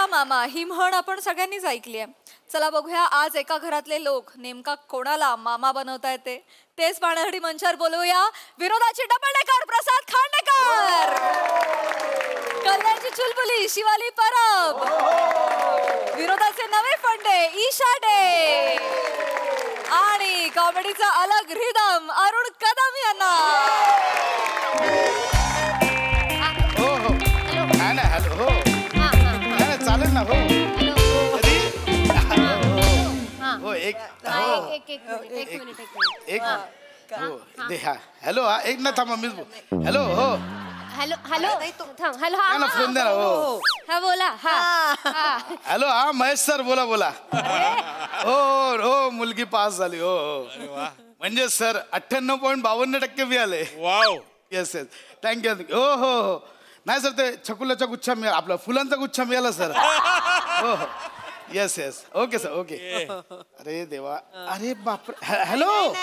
चला मामा ही म्हण आपण सगळ्यांनीच ऐकली आहे. चला बघूया आज एका घरातले लोक नेमका कोणाला मामा बनवता येते. तेच पाहण्यासाठी मंचावर बोलवूया विनोदाची डबलडेकर प्रसाद खांडेकर, कल्याणची चुलबुली शिवाली परब, विनोदाचे नवे फंडे ईशा डे आणि कॉमेडीचा अलग रिदम अरुण कदम यांना. हॅलो हो चालेल ना. हो हो एक हॅलो हा एक ना थांबा मीच हॅलो हो हॅलो हॅलो हॅलो हा फोन द्या ना. हो हा बोला. हा हॅलो हा महेश सर बोला बोला. हो हो मुलगी पास झाली. हो हो म्हणजे सर 98.52% मिळाले. Wow yes yes thank you. हो हो हो नाही सर ते छकुल्याचा गुच्छा मिळाला आपला फुलांचा गुच्छा मिळाला सर. हो हो yes yes okay sir okay. अरे देवा अरे बाप हॅलो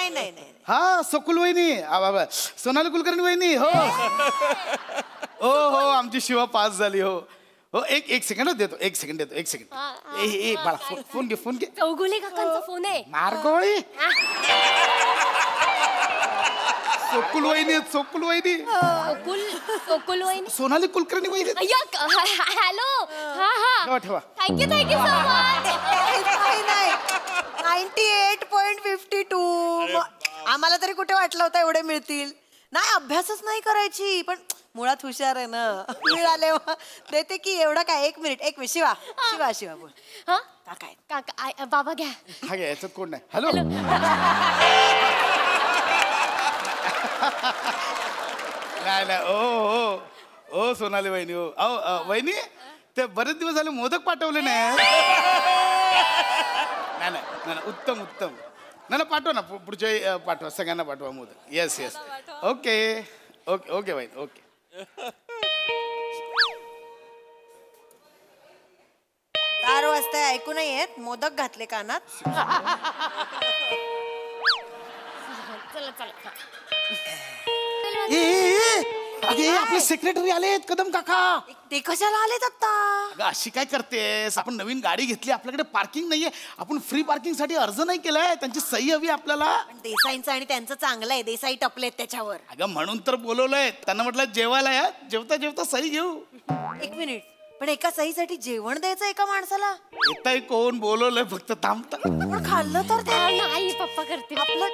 हा सकुल वहिनी सोनाली कुलकर्णी वहिनी. हो हो हो आमची शिवा पास झाली. हो हो एक सेकंड देतो एक सेकंड ए बाळा फोन घे फोन घे. चौगुले काकांचा फोन आहे. मार्गोळी सोकुल वहिनी सोकुल वहिनी सोकुल वहिनी सोनाली कुलकर्णी वहिनी. हॅलो हा हा ठेवा थँक्यू सो मच. 98.52 आम्हाला तरी कुठे वाटलं होतं एवढे मिळतील. नाही अभ्यासच नाही करायची पण मुळात हुशार आहे ना. मिळाले देते की एवढं काय. एक मिनिट शिवा शिवा शिवा बोल. हा काय काका बाबा घ्या. हा घ्या याच्यात कोण नाही. हॅलो नाही नाही ओ हो ओ सोनाली वहिनी. हो अहो वहिनी ते बरेच दिवस झाले मोदक पाठवले नाही. नाही नाही उत्तम उत्तम नाही पाठवा ना पुढच्या पाठवा सगळ्यांना पाठवा modak. Yes yes okay okay okay वहिनी ओके. 4 वाजता ऐकू नाही येत मोदक घातले कानात. चला चला अगे आपले सेक्रेटरी आलेत कदम काका. ते कशाला आलेत आता. अगं अशी काय करतेस. आपण नवीन गाडी घेतली आपल्याकडे पार्किंग नाहीये. आपण फ्री पार्किंग साठी अर्ज नाही केलाय. त्यांची सही हवी आपल्याला. देसाईंचं आणि त्यांचं चांगलं आहे. देसाई टपलेत त्याच्यावर. अगं म्हणून तर बोलवलंय त्यांना. म्हटलं जेवायला या जेवता जेवता सही घेऊ. 1 मिनिट पण एका सहीसाठी जेवण द्यायचं एका माणसाला. येताय कोण बोलवलंय फक्त थांबता. पण खाल्लं तर नाही पप्पा करते आपलं.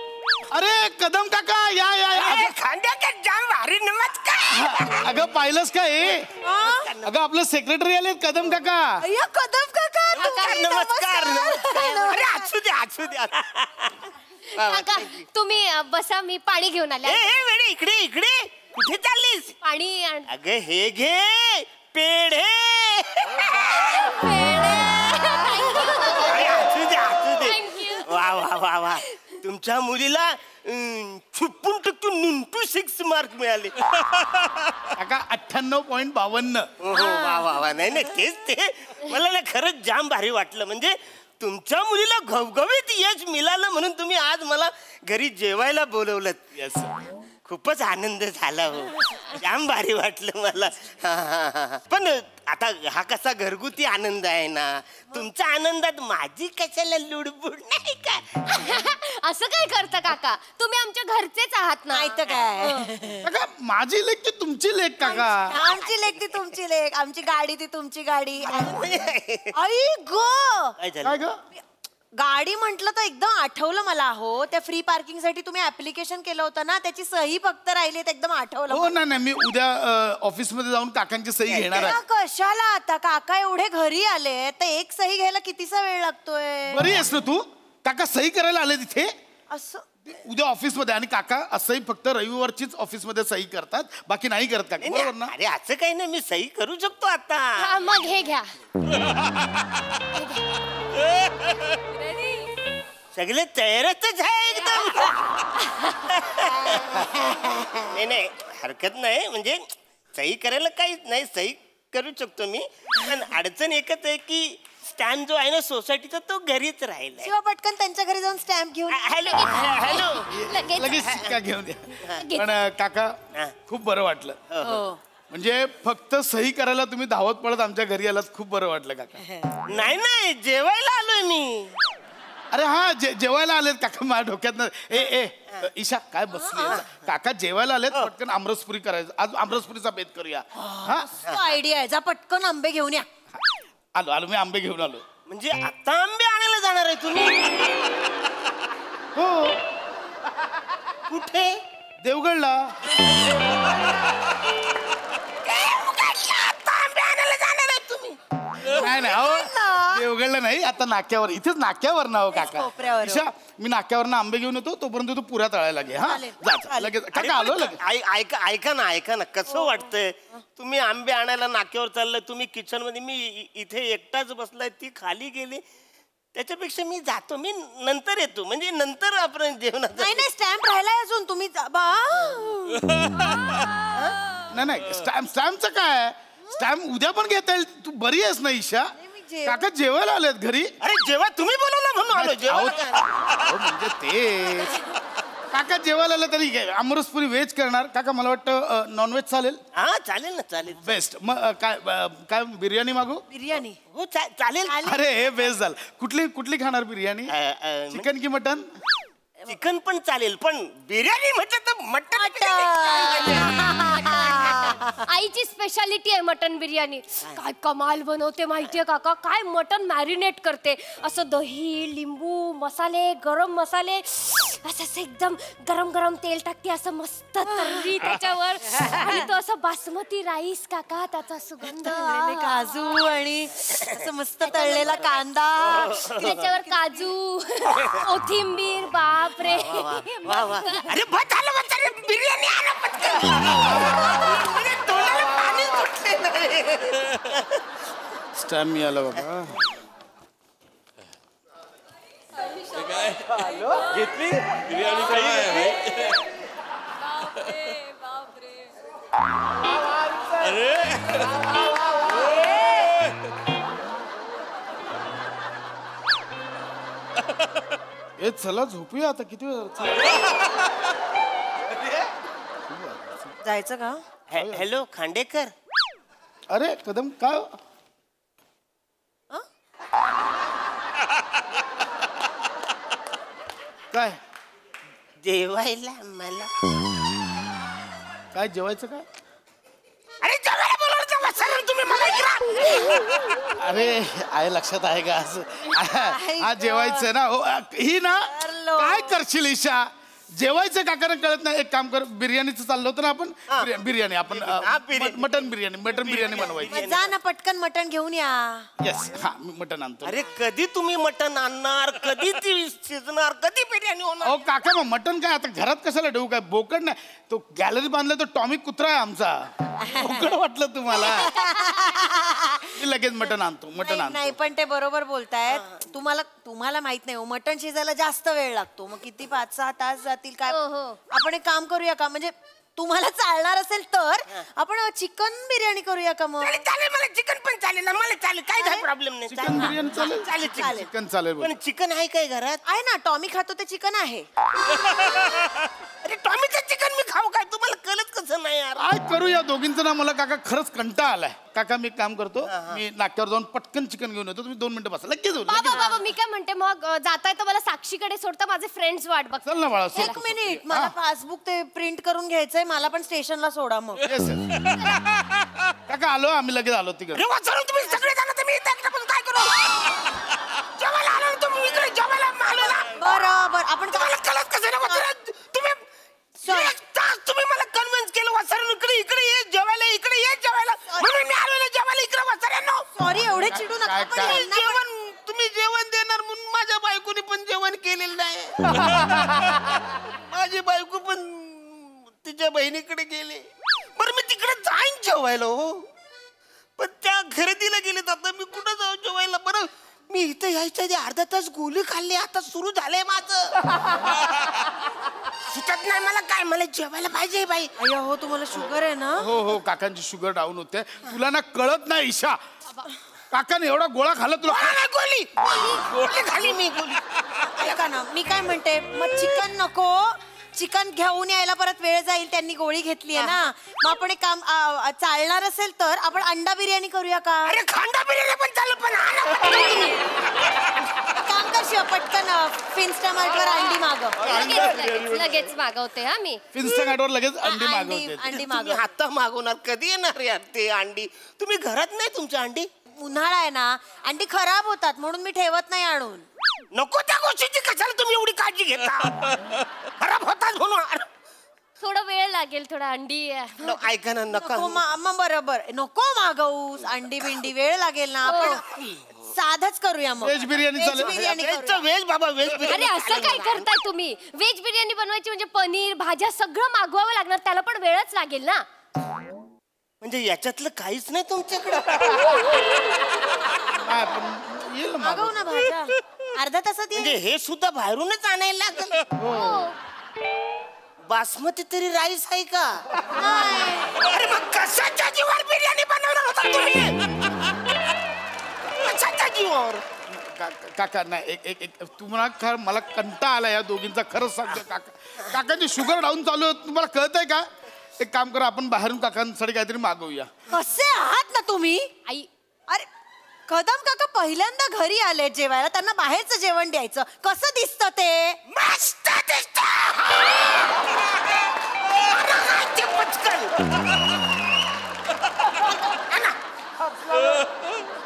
अरे कदम काका या या खांद्याचा जाम भारी नमस्कार. अगं पाहिलंस का हे. अगं आपलं सेक्रेटरी आले कदम काका. कदम काका नमस्कार नमस्कार. अरे असू द्या काका तुम्ही बसा मी पाणी घेऊन आले. वेळे इकडे इकडे कुठे चाललीस. पाणी अगं हे घे पेढे. असू दे वा वा वा वा. तुमच्या मुलीला 56% मार्क मिळाले. काका 98.52. वा वा वा. नाही तेच ते मला ना खरंच जाम भारी वाटलं. म्हणजे तुमच्या मुलीला घवघवीत यश मिळालं म्हणून तुम्ही आज मला घरी जेवायला बोलवलं. येस खूपच आनंद झाला. हो जाम भारी वाटलं मला. पण आता हा कसा घरगुती आनंद आहे ना. तुमच्या आनंदात माझी कशाला लुडबुड नाही का. असं काय करता काका. तुम्ही आमच्या घरचेच आहात ना. नाही तर काय. काका माझी लेक की तुमची लेक काका. आमची लेक ती तुमची लेक. आमची गाडी ती तुमची गाडी. आई गो काय ग गाडी म्हटलं तर एकदम आठवलं मला. हो त्या फ्री पार्किंग साठी तुम्ही ऍप्लिकेशन केलं होतं ना त्याची सही फक्त राहिली. एकदम आठवलं. हो नाही मी उद्या ऑफिस मध्ये जाऊन काकांची सही घेणार आहे. कशाला आता काका एवढे घरी आले तर एक सही घ्यायला कितीसा वेळ लागतोय. बरी आहेस ना तू. काका सही करायला आले तिथे. असं उद्या ऑफिस मध्ये. आणि काका असंही फक्त रविवारचीच ऑफिस मध्ये सही करतात बाकी नाही करत काका. बरोबर ना. अरे असं काही नाही मी सही करू शकतो आता. हा मग हे घ्या. सगळे तयारच आहे एकदम. नाही हरकत नाही. म्हणजे सही करायला काहीच नाही. सही करू शकतो मी. पण अडचण एकच आहे की स्टॅम्प जो आहे ना सोसायटीचा तो घरीच राहिला. शिवा पटकन त्यांच्या घरी जाऊन स्टॅम्प घेऊन. हॅलो हॅलो लगेच शिक्का घेऊन द्या. पण काका खूप बरं वाटलं. म्हणजे फक्त सही करायला तुम्ही धावत पडत आमच्या घरी आलात, खूप बरं वाटलं काका. नाही जेवायला आलोय मी. अरे हा जेवायला आलेत काका, माझ्या डोक्यात ए ईशा काय बसली काका जेवायला आलेत, पटकन आमरसपुरी करायचं, आज आमरसपुरीचा बेत करूया. हा आयडिया आहे, जा पटकन आंबे घेऊन या. आलो मी आंबे घेऊन आलो. म्हणजे आता आंबे आणायला जाणार आहे तुम्ही? हो. कुठे? देवगडला. नाही अहो देवगडला नाही, आता नाक्यावर, इथेच नाक्यावर ना हो काका. कोपऱ्यावर. ईशा मी नाक्यावर आंबे घेऊन येतो, तोपर्यंत तू पुऱ्या तळायला लागे. हा जा लगेच काका आलो लगेच. ऐका ना कसं वाटतंय तुम्ही आंबे आणायला नाक्यावर चाललंय, तुम्ही किचन मध्ये, मी इथे एकटाच बसलाय, ती खाली गेली. त्याच्यापेक्षा मी जातो, मी नंतर येतो, म्हणजे नंतर आपण जेवणात. नाही स्टॅम्प राहिलाय अजून, तुम्ही नाही स्टॅम्पचं काय, स्टॅम्प उद्या पण घेता येईल. तू बरी आहेस ना ईशा? काका जेवायला आलेत घरी. अरे जेव्हा तुम्ही बोलवलं म्हणून आलो. जेव्हा म्हणजे ते काका जेवायला आलं तरी आमरसपुरी व्हेज करणार काका, मला वाटतं नॉनव्हेज चालेल. हा चालेल ना, चालेल. बेस्ट. मग काय बिर्याणी मागू? बिर्याणी हो चालेल. अरे हे बेस्ट झालं. कुठली खाणार बिर्याणी? चिकन की मटन? चिकन पण चालेल, पण बिर्याणी म्हटलं तर मटन. आईची स्पेशालिटी आहे मटन बिर्याणी. काय कमाल बनवते माहितीये काका, काय मटन मॅरिनेट करते, असं दही, लिंबू, मसाले, गरम मसाले, असं एकदम गरम गरम तेल टाकते, असं मस्त तर्री त्याच्यावर, आणि तो असं बासमती राईस काका, त्याचा सुगंध, काजू आणि असं मस्त तळलेला कांदा, त्याच्यावर काजू, कोथिंबीर, बापरे. अरे बस झालं बिर्याणी आणा पटकन. म्हणजे तोंडाला पाणी सुटले. स्टॅम्प मिळाला बाबा. घेतली बिर्याणी काय अरे ए चला झोपूया आता, किती वेळ जायचं का? हॅलो खांडेकर. अरे कदम काय काय जेवायला मला. काय जेवायचं काय? अरे जेवायला बोलवलं सर तुम्ही मला. अरे आहे लक्षात आहे का असं? हा जेवायचं ना ही ना. काय करशील ईशा, जेवायचं काकांना कळत नाही. एक काम कर, बिर्याणीचं चाललं होतं ना आपण, बिर्याणी आपण मटन बिर्याणी बनवायची. जा ना पटकन मटण घेऊन या. येस हा मी मटन आणतो. अरे कधी तुम्ही मटण आणणार, कधी ती शिजणार, कधी बिर्याणी होणार? अहो काका मग मटन काय आता घरात कशाला ठेवू? काय बोकड नाही, तो गॅलरी बांधला तो टॉमिक कुत्रा आहे आमचा. बोकड वाटलं तुम्हाला? लगेच मटन आणतो. नाही पण ते बरोबर बोलतायत. तुम्हाला माहित नाही, मटण शिजायला जास्त वेळ लागतो. मग किती 5-6 तास जातील काय? आपण एक काम करूया का, म्हणजे तुम्हाला चालणार असेल तर आपण चिकन बिर्याणी करूया का? मग चालेल, मला चिकन पण चालेल ना, मला चालेल, काही प्रॉब्लेम नाही. चिकन बिर्याणी चालेल. चालेल. चिकन चालेल. पण चिकन आहे काय घरात? आहे ना, टॉमी खातो ते चिकन आहे. अरे टॉमीचं चिकन मी खाऊ काय? तुम्हाला कळत कसं नाही यार? काय करूया दोघींचं ना, मला काका खरंच कंटाळा आलाय. काका मी काम करतो, मी नाक्यावर जाऊन पटकन चिकन घेऊन येतो. तुम्ही 2 मिनिटं बसा, लगेच येऊ. बाबा मी काय म्हणते, मग जाताय तर मला साक्षीकडे सोडता, माझे फ्रेंड्स वाट बघ. चल ना बाळा. एक मिनिट, मला पासबुक ते प्रिंट करून घ्यायचंय, मला पण स्टेशनला सोडा मग. काका आलो, आम्ही लगेच आलो तिकडे. तुम्ही सगळे जण तुम्ही काय करू? जेवायला आलो तुम्ही इकडे, जेवायला आलो ना. बरोबर, आपण तुम्हाला कळत कसं ना? तुम्ही मला कन्व्हिन्स केलं वसरण इकडे ये जेवायला, इकडे ये जेवायला, म्हणून मी आलो जेवायला इकडे वसऱ्यांनो. सॉरी, एवढे चिडू नका. तुम्ही जेवण देणार म्हणून माझ्या बायकोने पण जेवण केलेलं नाही. माझी बायको पण तिच्या बहिणीकडे गेले. बरं मी तिकडे जाईन जेवायला हो, पण त्या खरेदीला गेले, आता मी कुठं जाऊ जेवायला? बरं मी इथं यायच्या आधी अर्धा तास गोळी खाल्ली, आता सुरू झालंय माझं. सुचत नाही मला काय, मला जेवायला पाहिजे बाई. अय्या हो, तुम्हाला शुगर आहे ना? हो काकांची शुगर डाऊन होते. तुला ना कळत नाही ईशा, काकाने एवढा गोळा खाल्ला तुला. गोळी खाली मी. गोळी ऐका ना, मी काय म्हणते, मग चिकन नको, चिकन घेऊन यायला परत वेळ जाईल, त्यांनी गोळी घेतली आहे ना. मग आपण एक काम चालणार असेल तर आपण अंडा बिर्याणी करूया का? अरे खांडा बिर्याणी पण चालू पण काम कर शिवा, पटकन फिन्स्टामार्टवर अंडी मागव. लगेच मागवते हा मी. फिन्स्टामार्टवर लगेच अंडी मागवते. अंडी तुम्ही मागव. आता मागवणार, कधी येणार यार ते अंडी? तुम्ही घरात नाही तुमच्या अंडी? उन्हाळा आहे ना, अंडी खराब होतात म्हणून मी ठेवत नाही आणून. नको त्या गोष्टीची कशाला तुम्ही एवढी काळजी घेता? खराब होतात म्हणून. थोडा वेळ लागेल, थोडा अंडी. ऐका ना, नका. नको मग बरोबर, नको मागवूस अंडी बिंडी, वेळ लागेल ना. आपण साधच करूया मग. व्हेज बिर्याणी चालेल. बिर्याणी करूया. व्हेज बाबा, व्हेज अरे बिर्याणी. असं काय करताय तुम्ही? व्हेज बिर्याणी बनवायची म्हणजे पनीर, भाज्या सगळं मागवावं लागणार, त्याला पण वेळच लागेल ना. म्हणजे याच्यातलं काहीच नाही तुमच्याकडे? येईल ना मागव ना भाज्या, अर्धा तासात म्हणजे येईल. हे सुद्धा बाहेरूनच आणायला लागेल? बासमती तरी राईस आहे का? अरे मग कशाच्या जीवावर बिर्याणी बनवणार होता तुम्ही? कशाच्या जीवावर? काका नाही, एक तुम्हाला मला कंटाळा आला या दोघींचा, खरंच सांगतो काका. काकाची शुगर डाऊन चालू आहे, तुम्हाला कळतंय का? एक काम करा, आपण बाहेरून काकांसाठी काहीतरी मागवूया. कसे आहात ना तुम्ही? आई अरे कदम काका पहिल्यांदा घरी आले जेवायला, त्यांना बाहेरचं जेवण द्यायचं. कसं दिसतं ते? मस्त दिसतं. ते पटकन.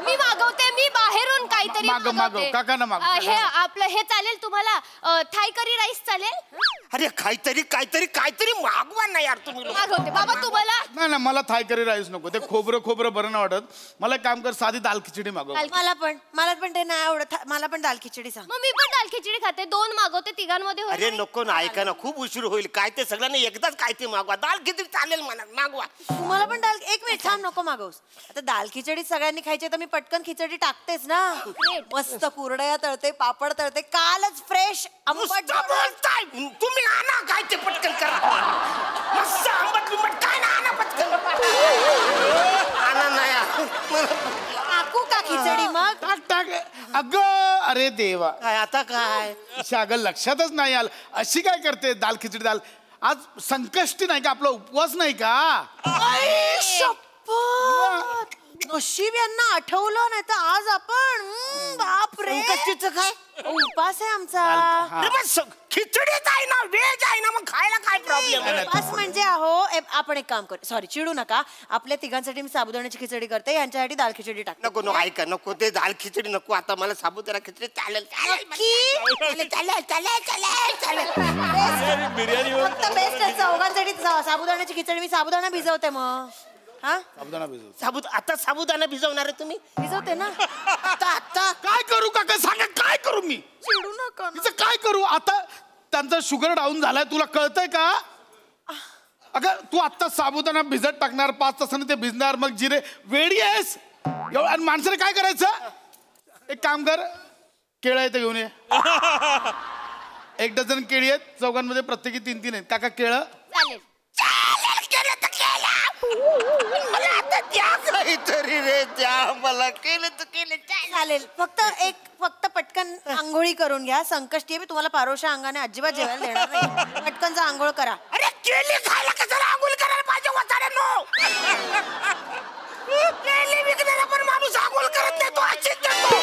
मी मागवते, मी बाहेरून काहीतरी मागव, मागवते. काकांना मागव. हे आपलं हे चालेल तुम्हाला? थाय करी राईस चालेल? अरे काहीतरी मागवा ना यार तुम्ही लोक. मागवते बाबा तुम्हाला. नाही मला थाय करी राईस नको, ते खोबरं बरं नाही वाटत. मला एक काम कर, साधी दाल खिचडी मागव. मला पण ते नाही आवडत. मला पण दाल खिचडी सांग. मग मी पण दाल खिचडी खाते, 2 मागवते, तिघांमध्ये होईल. अरे नको ना, ऐका ना, खूप उशीर होईल. काय ते सगळ्यांनी एकदाच काय ते मागवा. दाल खिचडी चालेल म्हणा, मागवा. तुम्हाला पण दाल. एक मिनिट थांब, नको मागवस. आता दाल खिचडी सगळ्यांनी खायची तर मी पटकन खिचडी टाकतेच ना. मस्त कुरडया तळते, पापड तळते, कालच फ्रेश आंबट. बोलताय तुम्ही, आणा काय ते पटकन करा. मस्त आंबट बिंबट काय ना, आणा पटकन. आणा नाही टाकू का खिचडी मग? टाक. अगं अरे देवा, काय आता काय? अगं लक्षातच नाही आलं. अशी काय करते दाल खिचडी? दाल आज संकष्टी नाही का, आपला उपवास नाही का? आई शपथ, नशीब यांना आठवलं, नाही तर आज आपण बाप रे. संकष्टीचं काय? उपास आहे आमचा. अरे मग खिचडीच आहे ना, व्हेज आहे ना, मग खायला काय प्रॉब्लेम? उपास म्हणजे आपण एक काम करू, सॉरी चिडू नका. आपल्या तिघांसाठी मी साबुदाण्याची खिचडी करते, यांच्यासाठी दाल खिचडी टाक. नको नको, ऐका, नको ते दाल खिचडी नको. आता मला साबुदाणा खिचडी चालेल. बिर्याणी फक्त बेस्ट आहे चौघांसाठी. साबुदाण्याची खिचडी मी साबुदाणा भिजवते मग. हा साबुदाणा भिजव. आता साबुदाणा भिजवणार आहे तुम्ही? भिजवते ना. आता काय करू काका, सांगा काय करू मी? चिडू नका ना. तिचं काय करू आता? त्यांचा शुगर डाऊन झालाय, तुला कळतंय का? अगं तू आत्ता साबुदाणा भिजत टाकणार, 5 तासांनी ते भिजणार, मग जिरे. वेडी आहेस? आणि माणसाने काय करायचं? एक काम कर, केळं आहे ते घेऊन ये. 1 डझन केळी आहेत, चौघांमध्ये प्रत्येकी 3-3 आहेत. काका केळं. चालेल. मला आता द्या काहीतरी रे, द्या मला. केलं तर केलं. चालेल. फक्त पटकन आंघोळी करून घ्या. संकष्टी आहे, मी तुम्हाला पारोशा अंगाने अजिबात जेवायला देणार नाही. पटकनचा आंघोळ करा. अरे केली खायला कशाला आंघोळ करायला पाहिजे वसाड्यांनो? केली विकणारा पण माणूस आंघोळ करत नाही, तो अशीच देतो.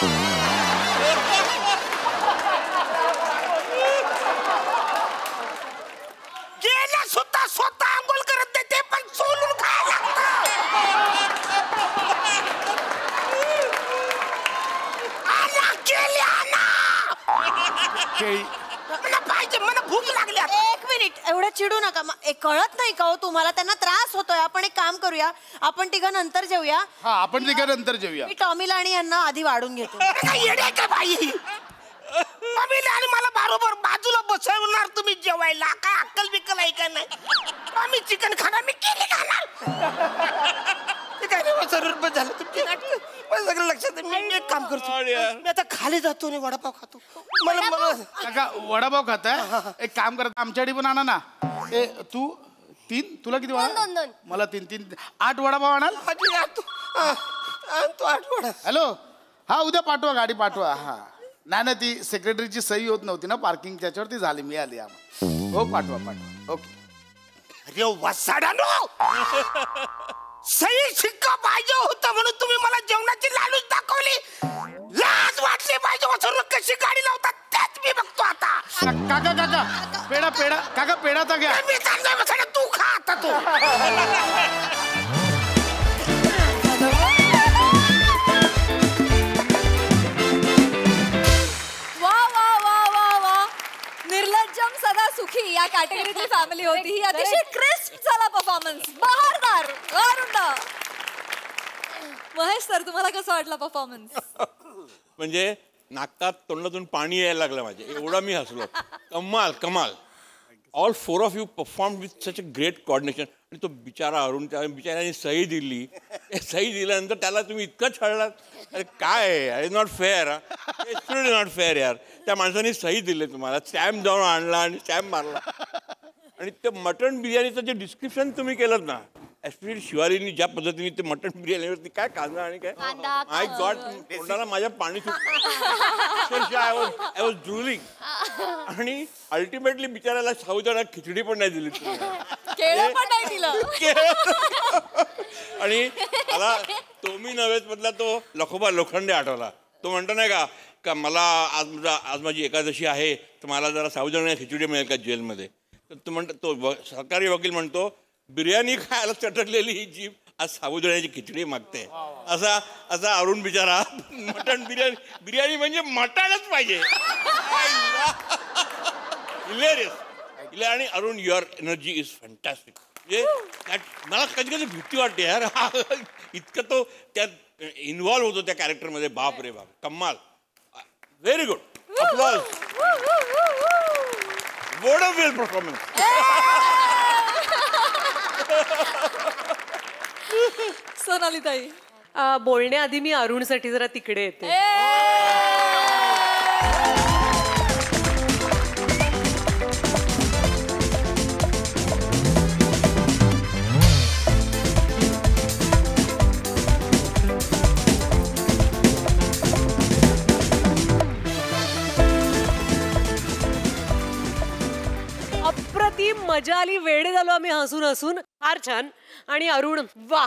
केल्या सुद्धा स्वतः आंघोळ करत नाही, ते पण सोलून खायला लागतं. आणा केली, आणा. केळी. मला पाहिजे, मला भूक लागली आता. 1 मिनिट, एवढं चिडू नका. कळत नाही का हो तुम्हाला? त्यांना त्रास होतोय. आपण एक काम करूया, आपण तिघं नंतर जेवूया. हा, आपण तिघं नंतर जेवूया. मी टॉमीला आणि यांना आधी वाढून घेतो. अरे काय येडे आहे का बाई? मम्मीला आणि मला बरोबर बाजूला बसवणार तुम्ही जेवायला. काय अक्कल बिक्कल आहे का नाही? आम्ही चिकन खाणार, मी केली खाणार. ते काय रे, सर्व झालं तुमची नाटक. मला सगळं लक्षात आहे. मी एक काम करतो, मी आता खाली जातो आणि वडापाव खातो. मला काका वडापाव खाताय? एक काम करा, आमच्यासाठी पण आणा ना. तू 3, तुला किती वडा? 2. मला 3. 8 वडापाव आणाल? तो आठवडा. हॅलो, हा उद्या पाठवा, गाडी पाठवा. हा नाही ती सेक्रेटरीची सही होत नव्हती ना पार्किंग त्याच्यावरती झाली मिळाली आम्हाला. हो पाठवा ओके. अरे वसाडानो, सही शिक्का पाहिजे होता म्हणून तुम्ही मला जेवणाची लालूच दाखवली. लाज वाटली पाहिजे वसुरू कशी गाडी लावतात तेच मी बघतो आता. काका पेढा तर घ्या. मी चाललोय वसाडा, तू खा आता तू. वा निर्लज्जम सदा सुखी या कॅटेगरीतली फॅमिली होती ही. अतिशय क्रिस्प झाला परफॉर्मन्स, बहारदार, गारुंडा. महेश सर, तुम्हाला कसा वाटला परफॉर्मन्स? म्हणजे नाकात तोंडातून पाणी यायला लागलं माझे, एवढा मी हसलो. कमाल. All four of you perform with such a great coordination. आणि तो बिचारा अरुण, त्या बिचाऱ्याने सही दिली. सही दिल्यानंतर त्याला तुम्ही इतकं छळलात. अरे काय, is not fair. It's not fair यार. त्या माणसाने सही दिली तुम्हाला, स्टॅम्प जाऊन आणला आणि स्टॅम्प मारला. आणि ते मटण बिर्याणीचं जे डिस्क्रिप्शन तुम्ही केलं ना, एस्पेशली शिवालीनी ज्या पद्धतीने ते मटण बिर्याणीवरती काय कांदा आणि काय, माय गॉड, तोंडाला माझ्या पाणी सुटलं. I was drooling. आणि अल्टिमेटली बिचाराला साऊथला खिचडी पण नाही दिली. केळं पण नाही दिलं. आणि मला तोमी नव्हेच मधला तो लखोबा लोखंडे आठवला. तो म्हणतो नाही का मला आज माझी एकादशी आहे, तर मला जरा साऊथला खिचडी मिळेल का जेलमध्ये. तर तो सरकारी वकील म्हणतो, बिर्याणी खायला चटकलेली ही जीभ आज साबुदाण्याची खिचडी मागते. असा अरुण बिचारा मटण बिर्याणी म्हणजे मटणच पाहिजे. हिलेरियस. आणि Arun, your energy is fantastic. म्हणजे मला कधी कधी भीती वाटते यार, इतकं तो त्यात इन्व्हॉल्व होतो त्या कॅरेक्टरमध्ये. बाप रे बाप, कमाल. Very good. Applause. What a well performance. Sonali ताई, बोलण्याआधी मी अरुणसाठी जरा तिकडे येते. अप्रतिम मजा आली, वेडे झालो आम्ही हसून. फार छान. आणि अरुण, वा,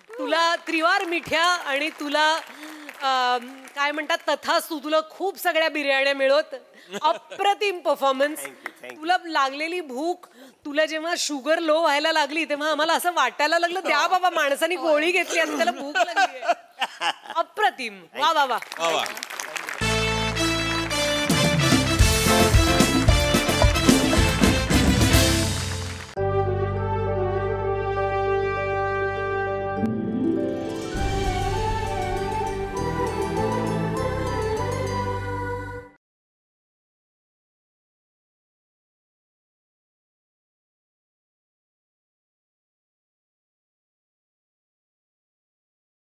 तुला त्रिवार मिठ्या आणि तुला काय म्हणतात तथास्तु, तुला खूप सगळ्या बिर्याण्या मिळत. अप्रतिम परफॉर्मन्स. तुला लागलेली भूक, तुला जेव्हा शुगर लो व्हायला लागली तेव्हा आम्हाला असं वाटायला लागलं, द्या बाबा, माणसाने गोळी घेतली आणि त्याला भूक लागली. अप्रतिम. वा वा वा.